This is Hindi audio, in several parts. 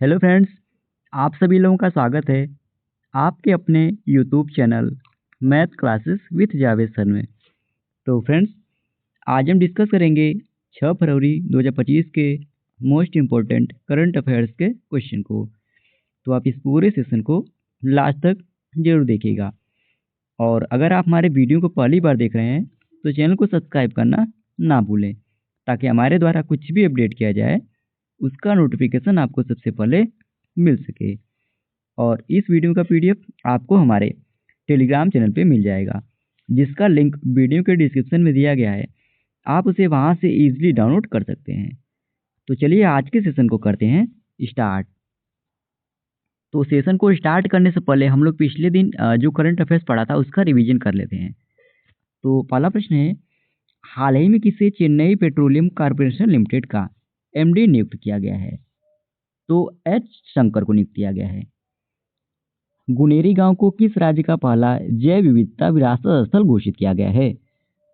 हेलो फ्रेंड्स, आप सभी लोगों का स्वागत है आपके अपने YouTube channel math classes with Javed sir में। तो फ्रेंड्स, आज हम डिस्कस करेंगे 6 फरवरी 2025 के मोस्ट इम्पोर्टेंट करंट अफेयर्स के क्वेश्चन को। तो आप इस पूरे सेशन को लास्ट तक जरूर देखिएगा। और अगर आप हमारे वीडियो को पहली बार देख रहे हैं तो चैनल को सब्सक्राइब करना ना भूलें, ताकि हमारे द्वारा कुछ भी अपडेट किया जाए उसका नोटिफिकेशन आपको सबसे पहले मिल सके। और इस वीडियो का पीडीएफ आपको हमारे टेलीग्राम चैनल पे मिल जाएगा, जिसका लिंक वीडियो के डिस्क्रिप्शन में दिया गया है। आप उसे वहां से इजीली डाउनलोड कर सकते हैं। तो चलिए आज के सेशन को करते हैं स्टार्ट। तो सेशन को स्टार्ट करने से पहले हम लोग पिछले दिन जो करंट अफेयर्स पढ़ा था उसका रिवीजन कर लेते हैं। तो पहला प्रश्न है, हाल ही में किसे चेन्नई पेट्रोलियम कॉर्पोरेशन लिमिटेड का एमडी नियुक्त किया गया है? तो एच शंकर को नियुक्त किया गया है। गुनेरी गांव को किस राज्य का पहला जैव विविधता विरासत स्थल घोषित किया गया है?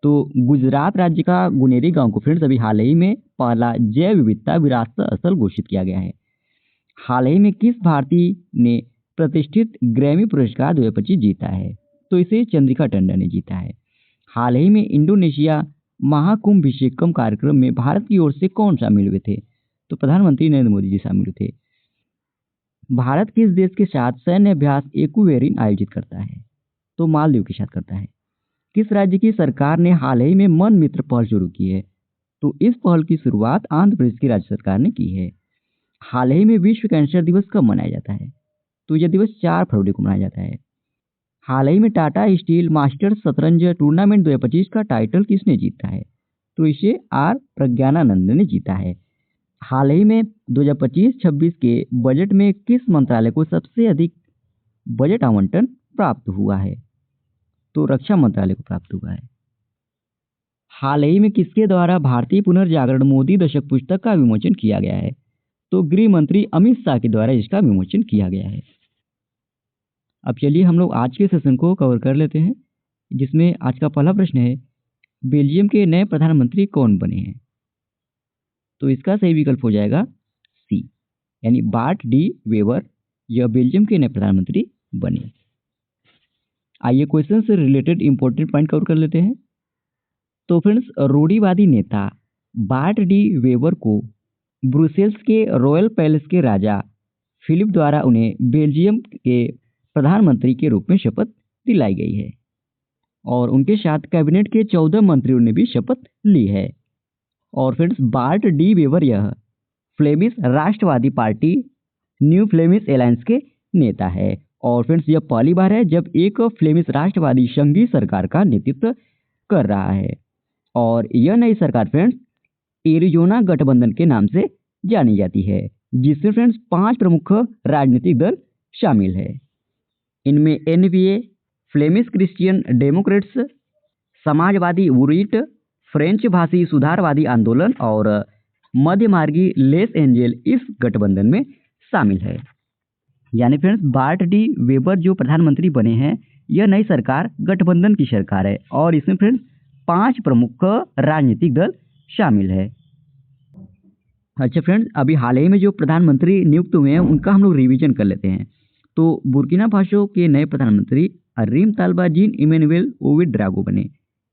तो गुजरात राज्य का गुनेरी गांव को फ्रेंड्स अभी हाल ही में पहला जैव विविधता विरासत स्थल घोषित किया गया है। हाल ही में किस भारतीय ने प्रतिष्ठित ग्रैमी पुरस्कार 2025 जीता है? तो इसे चंद्रिका टंडन ने जीता है। हाल ही में इंडोनेशिया महाकुंभिषेकम कार्यक्रम में भारत की ओर से कौन शामिल हुए थे? तो प्रधानमंत्री नरेंद्र मोदी जी शामिल हुए थे। भारत किस देश के साथ सैन्य अभ्यास एक्वेरिन आयोजित करता है? तो मालदीव के साथ करता है। किस राज्य की सरकार ने हाल ही में मन मित्र पहल शुरू की है? तो इस पहल की शुरुआत आंध्र प्रदेश की राज्य सरकार ने की है। हाल ही में विश्व कैंसर दिवस कब मनाया जाता है? तो यह दिवस 4 फरवरी को मनाया जाता है। हाल ही में टाटा स्टील मास्टर्स शतरंज टूर्नामेंट 2025 का टाइटल किसने जीता है? तो इसे आर प्रज्ञानानंद ने जीता है। हाल ही में 2025-26 के बजट में किस मंत्रालय को सबसे अधिक बजट आवंटन प्राप्त हुआ है? तो रक्षा मंत्रालय को प्राप्त हुआ है। हाल ही में किसके द्वारा भारतीय पुनर्जागरण मोदी दशक पुस्तक का विमोचन किया गया है? तो गृह मंत्री अमित शाह के द्वारा इसका विमोचन किया गया है। अब चलिए हम लोग आज के सेशन को कवर कर लेते हैं, जिसमें आज का पहला प्रश्न है, बेल्जियम के नए प्रधानमंत्री कौन बने हैं? तो इसका सही विकल्प हो जाएगा सी, यानी बार्ट डी वेबर। यह बेल्जियम के नए प्रधानमंत्री बने। आइए क्वेश्चन से रिलेटेड इंपॉर्टेंट पॉइंट कवर कर लेते हैं। तो फ्रेंड्स, रूढ़िवादी नेता बार्ट डी वेबर को ब्रुसेल्स के रॉयल पैलेस के राजा फिलिप द्वारा उन्हें बेल्जियम के प्रधानमंत्री के रूप में शपथ दिलाई गई है, और उनके साथ कैबिनेट के 14 मंत्रियों ने भी शपथ ली है। और फ्रेंड्स, बार्ट डी वेबर यह फ्लेमिश राष्ट्रवादी पार्टी न्यू फ्लेमिश एलायंस के नेता है। और फ्रेंड्स, यह पहली बार है जब एक फ्लेमिश राष्ट्रवादी संघीय सरकार का नेतृत्व कर रहा है। और यह नई सरकार फ्रेंड्स एरिजोना गठबंधन के नाम से जानी जाती है, जिसमें फ्रेंड्स 5 प्रमुख राजनीतिक दल शामिल है। इनमें एनवीए, फ्लेमिश क्रिश्चियन डेमोक्रेट्स, समाजवादी वुरिट, फ्रेंच भाषी सुधारवादी आंदोलन और मध्यमार्गी लेस एंजल इस गठबंधन में शामिल है। यानी फ्रेंड्स, बार्ट डी वेबर जो प्रधानमंत्री बने हैं, यह नई सरकार गठबंधन की सरकार है, और इसमें फ्रेंड्स 5 प्रमुख राजनीतिक दल शामिल है। अच्छा फ्रेंड्स, अभी हाल ही में जो प्रधानमंत्री नियुक्त हुए हैं उनका हम लोग रिवीजन कर लेते हैं। तो बुर्किना फासो के नए प्रधानमंत्री अरीम ताल्बा जीन इमैनुएल ओविड्रागो बने।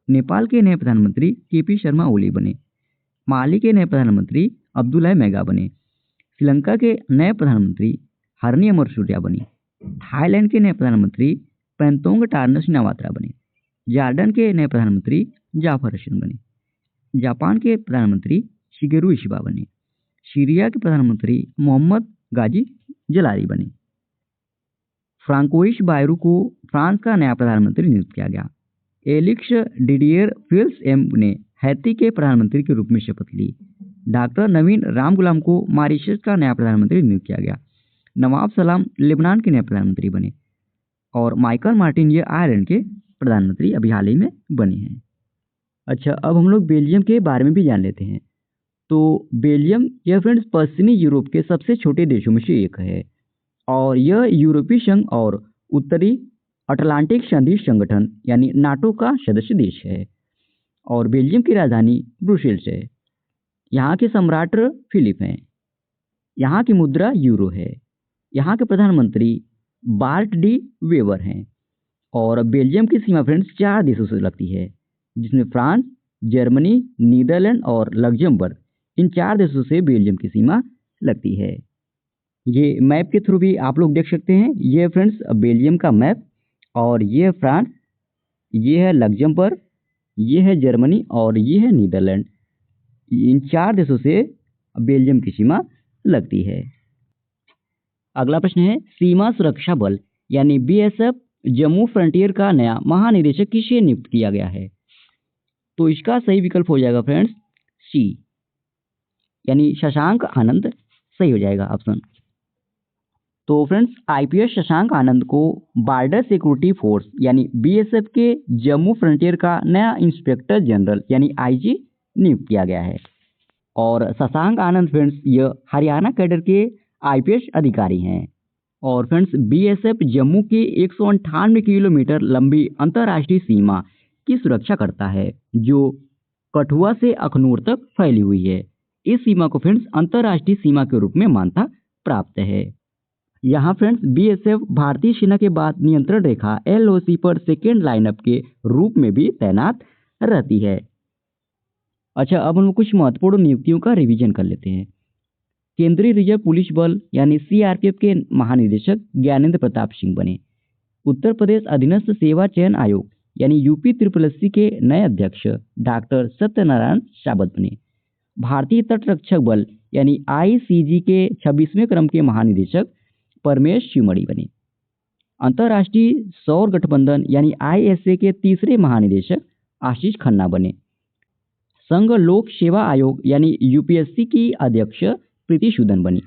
नेपाल के नए प्रधानमंत्री केपी शर्मा ओली बने। माली के नए प्रधानमंत्री अब्दुल्ला मेगा बने। श्रीलंका के नए प्रधानमंत्री हरनी अमरसूरिया बने। थाईलैंड के नए प्रधानमंत्री पेंतोंग टार्नस नवात्रा बने। जॉर्डन के नए प्रधानमंत्री जाफर हसन बने। जापान के प्रधानमंत्री शिगेरू इशिबा बने। सीरिया के प्रधानमंत्री मोहम्मद गाजी जलारी बने। फ्रांकोइस बायरू को फ्रांस का नया प्रधानमंत्री नियुक्त किया गया। एलिक्स डिडियर फिल्स एम ने हैती के प्रधानमंत्री के रूप में शपथ ली। डॉक्टर नवीन रामगुलाम को मॉरिशस का नया प्रधानमंत्री नियुक्त किया गया। नवाब सलाम लेबनान के नए प्रधानमंत्री बने। और माइकल मार्टिन ये आयरलैंड के प्रधानमंत्री अभी हाल ही में बने हैं। अच्छा, अब हम लोग बेल्जियम के बारे में भी जान लेते हैं। तो बेल्जियम यह फ्रेंड्स पश्चिमी यूरोप के सबसे छोटे देशों में से एक है, और यह यूरोपीय संघ और उत्तरी अटलांटिक संधि संगठन यानी नाटो का सदस्य देश है। और बेल्जियम की राजधानी ब्रुसेल्स है। यहाँ के सम्राट फिलिप हैं। यहाँ की मुद्रा यूरो है। यहाँ के प्रधानमंत्री बार्ट डी वेबर हैं। और बेल्जियम की सीमा फ्रेंड्स 4 देशों से लगती है, जिसमें फ्रांस, जर्मनी, नीदरलैंड और लग्जमबर्ग, इन 4 देशों से बेल्जियम की सीमा लगती है। ये मैप के थ्रू भी आप लोग देख सकते हैं। ये फ्रेंड्स बेल्जियम का मैप, और ये है फ्रांस, ये है लग्जमबर्ग, ये है जर्मनी और ये है नीदरलैंड। इन 4 देशों से बेल्जियम की सीमा लगती है। अगला प्रश्न है, सीमा सुरक्षा बल यानी बीएसएफ जम्मू फ्रंटियर का नया महानिदेशक किसे नियुक्त किया गया है? तो इसका सही विकल्प हो जाएगा फ्रेंड्स सी, यानी शशांक आनंद सही हो जाएगा ऑप्शन। तो फ्रेंड्स आईपीएस शशांक आनंद को बॉर्डर सिक्योरिटी फोर्स यानी बीएसएफ के जम्मू फ्रंटियर का नया इंस्पेक्टर जनरल यानी आईजी नियुक्त किया गया है। और शशांक आनंद फ्रेंड्स यह हरियाणा कैडर के आईपीएस अधिकारी हैं। और फ्रेंड्स बीएसएफ जम्मू की 198 किलोमीटर लंबी अंतर्राष्ट्रीय सीमा की सुरक्षा करता है, जो कठुआ से अखनूर तक फैली हुई है। इस सीमा को फ्रेंड्स अंतर्राष्ट्रीय सीमा के रूप में मान्यता प्राप्त है। यहाँ फ्रेंड्स बीएसएफ भारतीय सेना के बाद नियंत्रण रेखा एलओसी पर सेकेंड लाइनअप के रूप में भी तैनात रहती है। अच्छा, अब हम कुछ महत्वपूर्ण नियुक्तियों का रिवीजन कर लेते हैं। केंद्रीय रिजर्व पुलिस बल यानी सीआरपीएफ के महानिदेशक ज्ञानेंद्र प्रताप सिंह बने। उत्तर प्रदेश अधीनस्थ सेवा चयन आयोग यानी यूपी SSSC के नए अध्यक्ष डॉक्टर सत्यनारायण सावत बने। भारतीय तटरक्षक बल यानी आईसीजी के 26वें क्रम के महानिदेशक परमेश शिवमणि बने। अंतर्राष्ट्रीय सौर गठबंधन यानी आईएसए के तीसरे महानिदेशक आशीष खन्ना बने। संघ लोक सेवा आयोग यानी यूपीएससी की अध्यक्ष प्रीति सूदन बनी।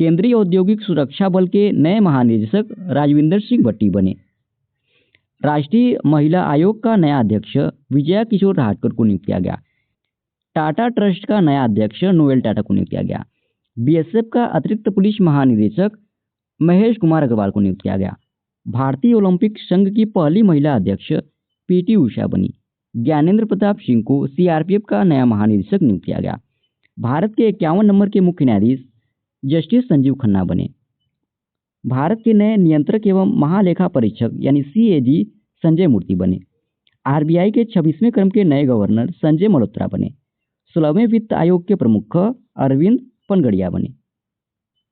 केंद्रीय औद्योगिक सुरक्षा बल के नए महानिदेशक राजविंदर सिंह भट्टी बने। राष्ट्रीय महिला आयोग का नया अध्यक्ष विजया किशोर राहटकर को नियुक्त किया गया। टाटा ट्रस्ट का नया अध्यक्ष नोएल टाटा को नियुक्त किया गया। बीएसएफ का अतिरिक्त पुलिस महानिदेशक महेश कुमार अग्रवाल को नियुक्त किया गया। भारतीय ओलंपिक संघ की पहली महिला अध्यक्ष पीटी उषा बनी। ज्ञानेंद्र प्रताप सिंह को सीआरपीएफ का नया महानिदेशक नियुक्त किया गया। भारत के 51 नंबर के मुख्य न्यायाधीश जस्टिस संजीव खन्ना बने। भारत के नए नियंत्रक एवं महालेखा परीक्षक यानी सीएजी संजय मूर्ति बने। आरबीआई के 26वें क्रम के नए गवर्नर संजय मल्होत्रा बने। 16वें वित्त आयोग के प्रमुख अरविंद पनगड़िया बने।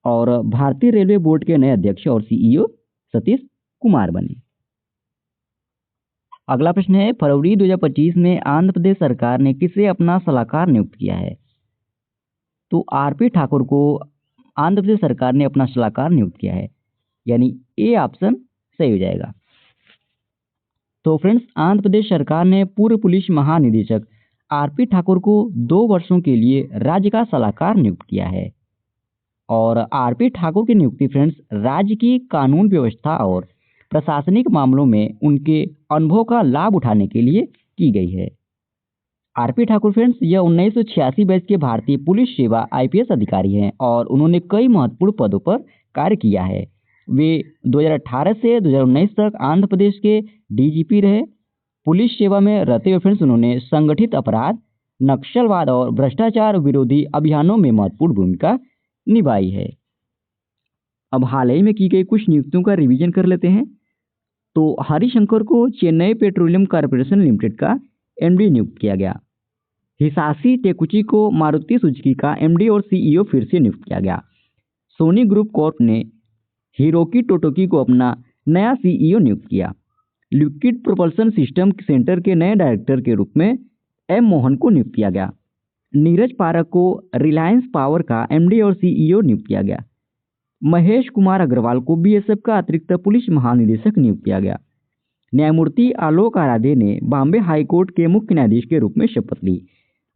और भारतीय रेलवे बोर्ड के नए अध्यक्ष और सीईओ सतीश कुमार बने। अगला प्रश्न है, फरवरी 2025 में आंध्र प्रदेश सरकार ने किसे अपना सलाहकार नियुक्त किया है? तो आरपी ठाकुर को आंध्र प्रदेश सरकार ने अपना सलाहकार नियुक्त किया है, यानी ए ऑप्शन सही हो जाएगा। तो फ्रेंड्स आंध्र प्रदेश सरकार ने पूर्व पुलिस महानिदेशक आरपी ठाकुर को 2 वर्षों के लिए राज्य का सलाहकार नियुक्त किया है। और आरपी ठाकुर की नियुक्ति फ्रेंड्स राज्य की कानून व्यवस्था और प्रशासनिक मामलों में उनके अनुभव का लाभ उठाने के लिए की गई है। आरपी ठाकुर फ्रेंड्स यह 1986 बैच के भारतीय पुलिस सेवा आईपीएस अधिकारी हैं और उन्होंने कई महत्वपूर्ण पदों पर कार्य किया है। वे 2018 से 2019 तक आंध्र प्रदेश के डीजीपी रहे। पुलिस सेवा में रहते हुए फ्रेंड्स उन्होंने संगठित अपराध, नक्सलवाद और भ्रष्टाचार विरोधी अभियानों में महत्वपूर्ण भूमिका निभाई है। अब हाल ही में की गई कुछ नियुक्तियों का रिवीजन कर लेते हैं। तो हरिशंकर को चेन्नई पेट्रोलियम कॉर्पोरेशन लिमिटेड का एमडी नियुक्त किया गया। हिसाशी टेकुची को मारुति सुजुकी का एमडी और सीईओ फिर से नियुक्त किया गया। सोनी ग्रुप कॉर्प ने हिरोकी टोटोकी को अपना नया सीईओ नियुक्त किया। लिक्विड प्रोपल्सन सिस्टम सेंटर के नए डायरेक्टर के रूप में एम मोहन को नियुक्त किया गया। नीरज पारक को रिलायंस पावर का एमडी और सीईओ नियुक्त किया गया। महेश कुमार अग्रवाल को बीएसएफ का अतिरिक्त पुलिस महानिदेशक नियुक्त किया गया। न्यायमूर्ति आलोक आराधे ने बॉम्बे हाईकोर्ट के मुख्य न्यायाधीश के रूप में शपथ ली।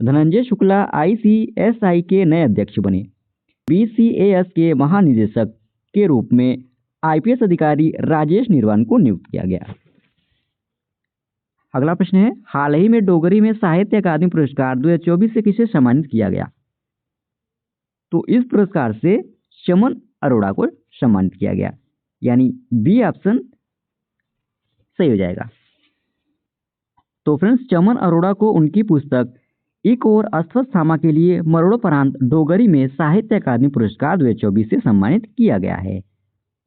धनंजय शुक्ला आईसीएसआई के नए अध्यक्ष बने। बीसीएएस के महानिदेशक के रूप में आईपीएस अधिकारी राजेश निर्वाण को नियुक्त किया गया। अगला प्रश्न है, हाल ही में डोगरी में साहित्य अकादमी पुरस्कार 2024 से किसे सम्मानित किया गया? तो इस पुरस्कार से चमन अरोड़ा को सम्मानित किया गया, यानी बी ऑप्शन सही हो जाएगा। तो फ्रेंड्स चमन अरोड़ा को उनकी पुस्तक एक और अश्वत्थामा के लिए मरणोपरांत डोगरी में साहित्य अकादमी पुरस्कार 2024 से सम्मानित किया गया है।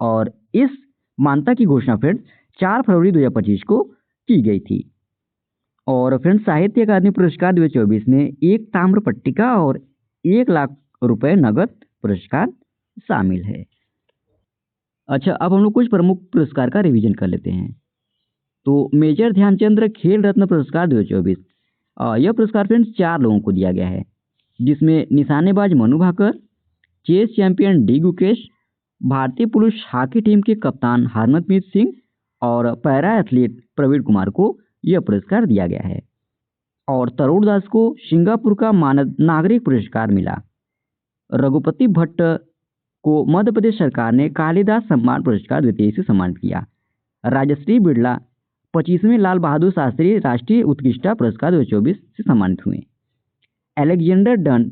और इस मान्यता की घोषणा फ्रेंड्स 4 फरवरी 2025 को की गई थी। और फ्रेंड्स साहित्य अकादमी पुरस्कार 2024 में एक ताम्र पट्टिका और 1 लाख रुपए नगद पुरस्कार शामिल है। अच्छा, अब हम लोग कुछ प्रमुख पुरस्कार का रिवीजन कर लेते हैं। तो मेजर ध्यानचंद खेल रत्न पुरस्कार 2024, यह पुरस्कार फ्रेंड्स 4 लोगों को दिया गया है, जिसमें निशानेबाज Manu Bhaker, chess champion D Gukesh, भारतीय पुरुष हॉकी टीम के कप्तान हरमनप्रीत सिंह और पैरा एथलीट प्रवीण कुमार को यह पुरस्कार दिया गया है। और तरुण दास को सिंगापुर का मानद नागरिक पुरस्कार मिला। रघुपति भट्ट को मध्य प्रदेश सरकार ने कालिदास सम्मान पुरस्कार 2023 से सम्मानित किया। राजश्री बिड़ला 25वें लाल बहादुर शास्त्री राष्ट्रीय उत्कृष्टता पुरस्कार 2024 से सम्मानित हुए। अलेक्जेंडर डन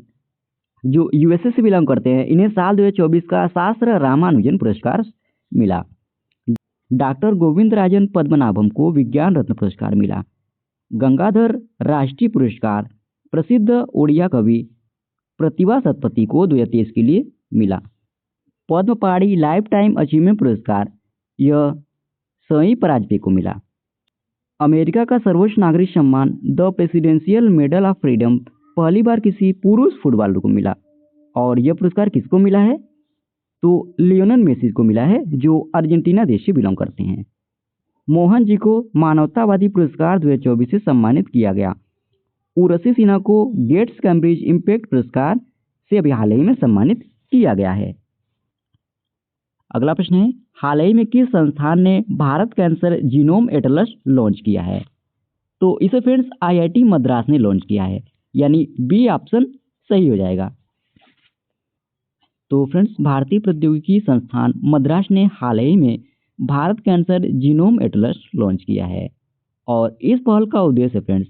जो यूएसए से बिलोंग करते हैं, इन्हें साल 2024 का शास्त्र रामानुजन पुरस्कार मिला। डॉक्टर गोविंद राजन पद्मनाभम को विज्ञान रत्न पुरस्कार मिला। गंगाधर राष्ट्रीय पुरस्कार प्रसिद्ध ओडिया कवि प्रतिभा सतपथी को 2023 के लिए मिला। पद्म पाड़ी लाइफ टाइम अचीवमेंट पुरस्कार यह सई पराजपे को मिला। अमेरिका का सर्वोच्च नागरिक सम्मान the presidential medal of freedom पहली बार किसी पुरुष फुटबॉलर को मिला। और यह पुरस्कार किसको मिला है? तो लियोनेल मेसी को मिला है, जो अर्जेंटीना देश से बिलोंग करते हैं। मोहन जी को मानवतावादी पुरस्कार 2024 से सम्मानित किया गया। उर्वशी सिन्हा को गेट्स कैम्ब्रिज इम्पैक्ट पुरस्कार से अभी हाल ही में सम्मानित किया गया है। अगला प्रश्न है, हाल ही में किस संस्थान ने Bharat cancer genome Atlas launch किया है? तो इसे फ्रेंड्स आईआईटी मद्रास ने लॉन्च किया है, यानी बी ऑप्शन सही हो जाएगा। तो फ्रेंड्स भारतीय प्रौद्योगिकी संस्थान मद्रास ने हाल ही में Bharat cancer genome Atlas launch किया है। और इस पहल का उद्देश्य फ्रेंड्स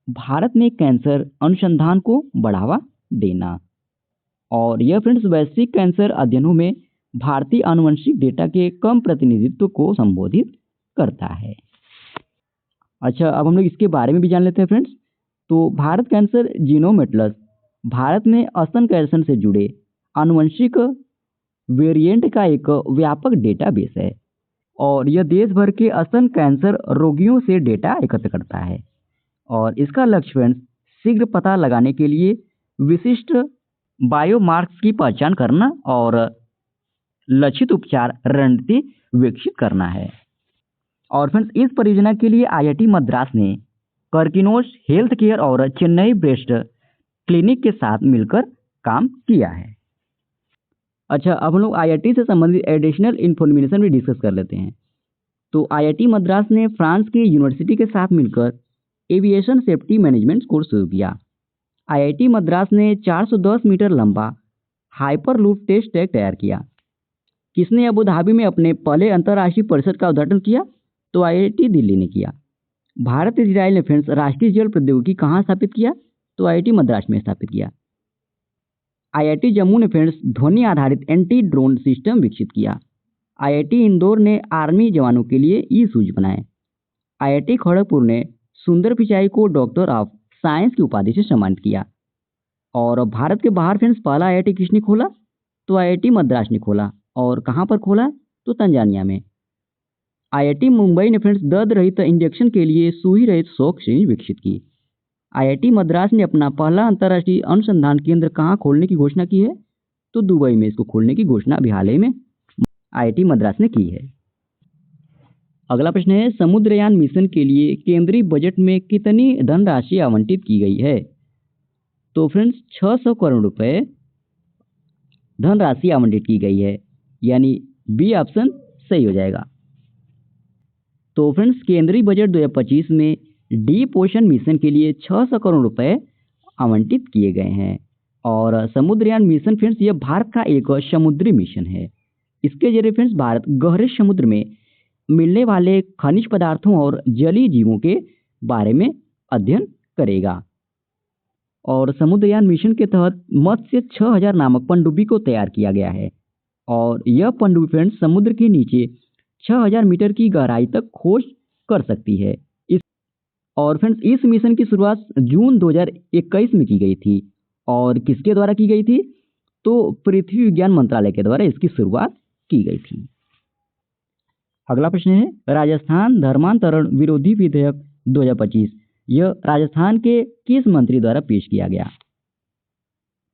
भारत में कैंसर अनुसंधान को बढ़ावा देना। और यह फ्रेंड्स वैश्विक कैंसर अध्ययनों में भारतीय आनुवंशिक डेटा के कम प्रतिनिधित्व को संबोधित करता है। अच्छा, अब हम लोग इसके बारे में भी जान लेते हैं फ्रेंड्स। तो Bharat cancer genome Atlas Bharat में स्तन कैंसर से जुड़े आनुवंशिक वेरिएंट का एक व्यापक डेटाबेस है। और यह देश भर के स्तन कैंसर रोगियों से डेटा एकत्र करता है। और इसका लक्ष्य फ्रेंड्स शीघ्र पता लगाने के लिए विशिष्ट बायोमार्कर्स की पहचान करना और लक्षित उपचार रणनीति विकसित करना है। और फ्रेंड्स इस परियोजना के लिए आईआईटी मद्रास ने कर्किनोस हेल्थ केयर और चेन्नई ब्रेस्ट क्लिनिक के साथ मिलकर काम किया है। अच्छा, अब हम लोग आईआईटी से संबंधित एडिशनल इन्फॉर्मेशन भी डिस्कस कर लेते हैं। तो आईआईटी मद्रास ने फ्रांस की यूनिवर्सिटी के साथ मिलकर एविएशन सेफ्टी मैनेजमेंट कोर्स शुरू किया। आईआईटी मद्रास ने 410 मीटर लंबा हाइपरलूप टेस्ट ट्रैक तैयार किया। किसने अबू धाबी में अपने पहले अंतर्राष्ट्रीय परिषद का उद्घाटन किया? तो आईआईटी दिल्ली ने किया। भारत इजराइल ने फ्रेंड्स राष्ट्रीय जल प्रौद्योगिकी कहाँ स्थापित किया? तो आईआईटी मद्रास में स्थापित किया। आईआईटी जम्मू ने फ्रेंड्स ध्वनि आधारित एंटी ड्रोन सिस्टम विकसित किया। आईआईटी इंदौर ने आर्मी जवानों के लिए ई शूज बनाए। आईआईटी खड़गपुर ने सुंदर पिचाई को डॉक्टर ऑफ साइंस की उपाधि से सम्मानित किया। और भारत के बाहर फ्रेंड्स पहला आईआईटी किसने खोला? तो आईआईटी मद्रास ने खोला। और कहाँ पर खोला? तो तंजानिया में। आईआईटी मुंबई ने फ्रेंड्स दर्द रहित इंजेक्शन के लिए सुई रहित शॉक सिरिंज विकसित की। आईआईटी मद्रास ने अपना पहला अंतर्राष्ट्रीय अनुसंधान केंद्र कहाँ खोलने की घोषणा की है? तो दुबई में इसको खोलने की घोषणा अभी हाल ही में आईआईटी मद्रास ने की है। अगला प्रश्न है, समुद्रयान मिशन के लिए केंद्रीय बजट में कितनी धनराशि आवंटित की गई है? तो फ्रेंड्स 600 करोड़ रुपए धनराशि आवंटित की गई है, यानी बी ऑप्शन सही हो जाएगा। तो फ्रेंड्स केंद्रीय बजट 2025 में डीप ओशन मिशन के लिए 600 करोड़ रुपए आवंटित किए गए हैं। और समुद्रयान मिशन फ्रेंड्स यह भारत का एक समुद्री मिशन है। इसके जरिए फ्रेंड्स भारत गहरे समुद्र में मिलने वाले खनिज पदार्थों और जलीय जीवों के बारे में अध्ययन करेगा। और समुद्रयान मिशन के तहत मत्स्य 6000 नामक पनडुब्बी को तैयार किया गया है। और यह पनडुब्बी फ्रेंड्स समुद्र के नीचे 6000 मीटर की गहराई तक खोज कर सकती है। और फ्रेंड्स इस मिशन की शुरुआत जून 2021 में की गई थी। और किसके द्वारा की गई थी? तो पृथ्वी विज्ञान मंत्रालय के द्वारा इसकी शुरुआत की गई थी। अगला प्रश्न है राजस्थान धर्मांतरण विरोधी विधेयक 2025 यह राजस्थान के किस मंत्री द्वारा पेश किया गया?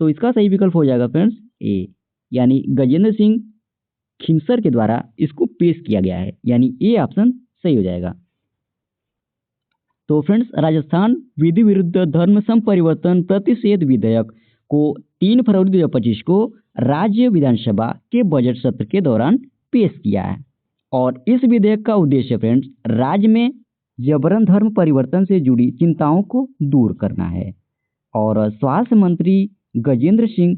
तो इसका सही विकल्प हो जाएगा फ्रेंड्स ए, यानी गजेंद्र सिंह खिमसर के द्वारा इसको पेश किया गया है, यानी ए ऑप्शन सही हो जाएगा। तो फ्रेंड्स राजस्थान विधि विरुद्ध धर्म संपरिवर्तन प्रतिषेध विधेयक को 3 फरवरी 2025 को राज्य विधानसभा के बजट सत्र के दौरान पेश किया है। और इस विधेयक का उद्देश्य फ्रेंड्स राज्य में जबरन धर्म परिवर्तन से जुड़ी चिंताओं को दूर करना है। और स्वास्थ्य मंत्री गजेंद्र सिंह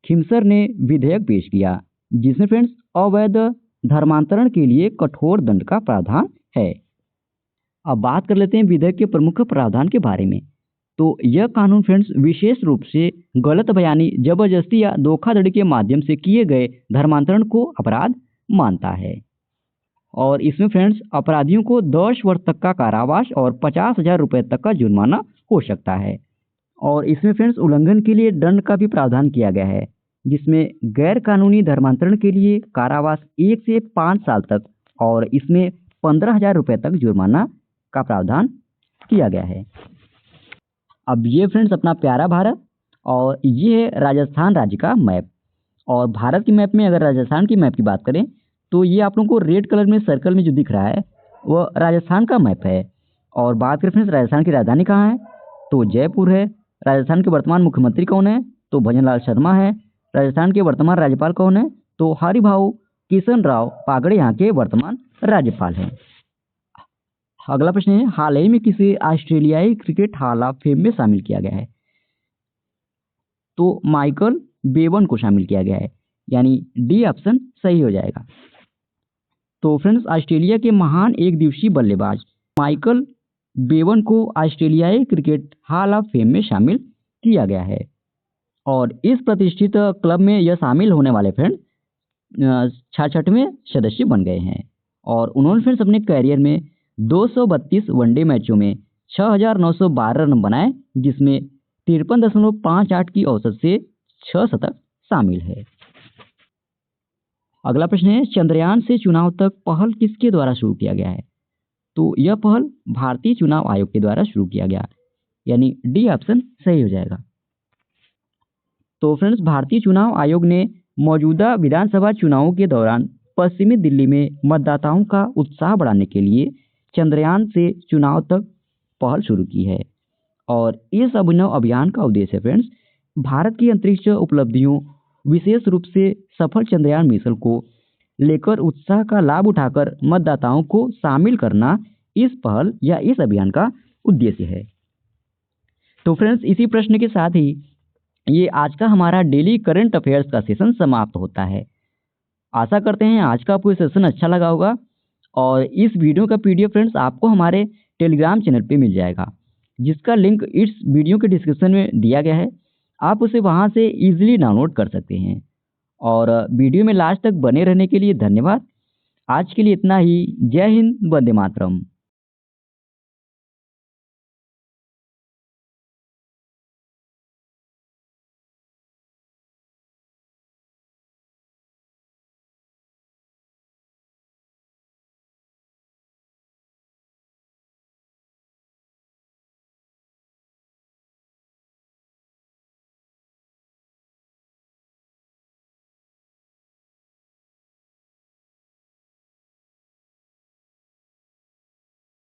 खिमसर ने विधेयक पेश किया जिसमें फ्रेंड्स अवैध धर्मांतरण के लिए कठोर दंड का प्रावधान है। अब बात कर लेते हैं विधेयक के प्रमुख प्रावधान के बारे में। तो यह कानून फ्रेंड्स विशेष रूप से गलत बयानी, जबरदस्ती या धोखाधड़ी के माध्यम से किए गए धर्मांतरण को अपराध मानता है। और इसमें फ्रेंड्स अपराधियों को 10 वर्ष तक का कारावास और 50,000 रुपये तक का जुर्माना हो सकता है। और इसमें फ्रेंड्स उल्लंघन के लिए दंड का भी प्रावधान किया गया है जिसमें गैर कानूनी धर्मांतरण के लिए कारावास 1 से 5 साल तक और इसमें 15,000 रुपये तक जुर्माना का प्रावधान किया गया है। अब ये फ्रेंड्स अपना प्यारा भारत और ये है राजस्थान राज्य का मैप। और भारत की मैप में अगर राजस्थान की मैप की बात करें तो ये आप लोगों को रेड कलर में सर्कल में जो दिख रहा है वह राजस्थान का मैप है। और बात करें फ्रेंड्स राजस्थान की राजधानी कहाँ है तो जयपुर है। राजस्थान के वर्तमान मुख्यमंत्री कौन है तो भजनलाल शर्मा है। राजस्थान के वर्तमान राज्यपाल कौन है तो हरिभाऊ किशन राव पागड़े यहाँ के वर्तमान राज्यपाल हैं। अगला प्रश्न है हाल ही में किसे ऑस्ट्रेलियाई क्रिकेट हॉल ऑफ फेम में शामिल किया गया है? तो माइकल बेवन को शामिल किया गया है, यानी डी ऑप्शन सही हो जाएगा। तो फ्रेंड्स ऑस्ट्रेलिया के महान एक दिवसीय बल्लेबाज माइकल बेवन को ऑस्ट्रेलियाई क्रिकेट हॉल ऑफ फेम में शामिल किया गया है। और इस प्रतिष्ठित क्लब में यह शामिल होने वाले फ्रेंड 66वें सदस्य बन गए हैं। और उन्होंने फ्रेंड्स अपने करियर में 232 वनडे मैचों में 6,912 रन बनाए जिसमें 53.58 की औसत से 6 शतक शामिल है। अगला प्रश्न है चंद्रयान से चुनाव तक पहल किसके द्वारा शुरू किया गया है? तो यह पहल भारतीय चुनाव आयोग के द्वारा शुरू किया गया, यानी डी ऑप्शन सही हो जाएगा। तो फ्रेंड्स भारतीय चुनाव आयोग ने मौजूदा विधानसभा चुनावों के दौरान पश्चिमी दिल्ली में मतदाताओं का उत्साह बढ़ाने के लिए चंद्रयान से चुनाव तक पहल शुरू की है। और इस अभिनव अभियान का उद्देश्य फ्रेंड्स भारत की अंतरिक्ष उपलब्धियों विशेष रूप से सफल चंद्रयान मिशन को लेकर उत्साह का लाभ उठाकर मतदाताओं को शामिल करना इस पहल या इस अभियान का उद्देश्य है। तो फ्रेंड्स इसी प्रश्न के साथ ही ये आज का हमारा डेली करंट अफेयर्स का सेशन समाप्त होता है। आशा करते हैं आज का आपको ये सेशन अच्छा लगा होगा। और इस वीडियो का पीडीएफ फ्रेंड्स आपको हमारे टेलीग्राम चैनल पे मिल जाएगा जिसका लिंक इस वीडियो के डिस्क्रिप्शन में दिया गया है। आप उसे वहां से इजीली डाउनलोड कर सकते हैं। और वीडियो में लास्ट तक बने रहने के लिए धन्यवाद। आज के लिए इतना ही। जय हिंद, वंदे मातरम।